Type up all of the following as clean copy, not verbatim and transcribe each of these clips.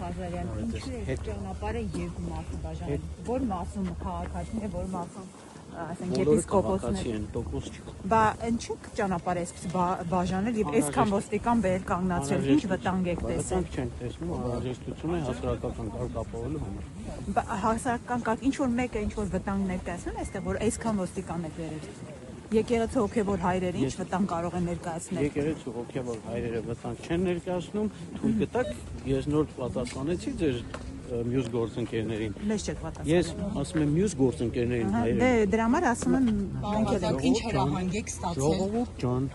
Ղազարյան, ինչու է ճանապարհը երկու մասի բաժանել։ Որ մասում քաղաքացին է, որ մասում ասենք եպիսկոպոսն է։ տոկոս չկա։ Բա ինչու ճանապարհը այսպես բաժանել եւ այսքան ոստիկան բեր կանգնացրել, ինչ վտանգ եք տեսել։ Վտանգ չենք տեսնում, անհրաժեշտություն է հասարակական կարգ ապահովելու համար։ Բա հասարակական կարգ ինչ որ մեկը ինչ որ վտանգ ներկայացնել այստեղ որ այսքան ոստիկան եք վերել։ Եկեղեցու հոգևոր հայրերը ինչ վտանգ կարող են ներկայացնել։ Եկեղեցու հոգևոր հայրերը վտանգ չեն ներկայացնում, թույլ կտակ ես նոր պատասխանեցի ձեր մյուս գործընկերներին։ Մեզ չեք պատասխանել։ Ես ասում եմ մյուս գործընկերներին հայրերը։ Դե դրա համար ասում եմ մենք էլ Ինչ հրահանգ եք ստացել։ Ժողովուրդ ջան,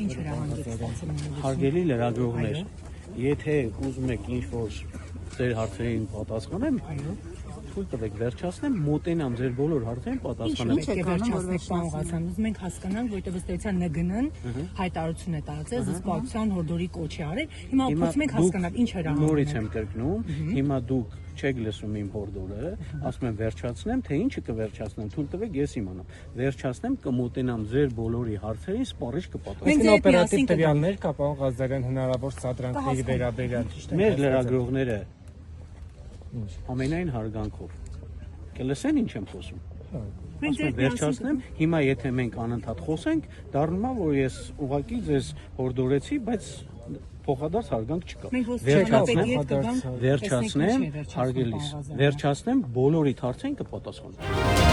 Ինչ հրահանգ եք ստացել։ հարգելի լրագրողներ, եթե ուզում եք ինչ-որ ձեր հարցերին պատասխանեմ, թույլ տվեք վերջացնեմ, մոտենամ ձեր բոլոր հարցերին պատասխանեմ։ Ինչ եք վերջացնեք պարոն Ղազարյան, ուզում ենք հասկանանք, որտեղ ըստեյության ՆԳՆ-ն հայտարարություն է տարածել, զսպվածության հորդորի կոչ է արել։ Հիմա փորձում ենք հասկանալ ինչ հրահանգ։ Նորից եմ կրկնում, հիմա դուք չեք լսում իմ հորդորը, ասում եմ վերջացնեմ, թե ինչը կվերջացնեմ, թույլ տվեք ես իմանամ։ Վերջացնեմ, կմոտենամ ձեր բոլորի հարցերին, սպառիչ կպատասխանեմ։ Մենք օպերատիվ տվյալներ կա, պարոն Ղազարյան, հնարավոր սադրանքների վերաբերյալ։ Մեր լրագրողները ամենայն հարգանքով կլսեն ինչ եմ խոսում։ Վերջացնեմ, հիմա եթե մենք անընդհատ խոսենք, դառնում է, որ ես ուղղակի ձեզ հորդորեցի, բայց փոխադարձ հարգանք չկա։ Վերջացնեմ, հարգելիս, վերջացնեմ, բոլորի հարցերին կպատասխանեմ։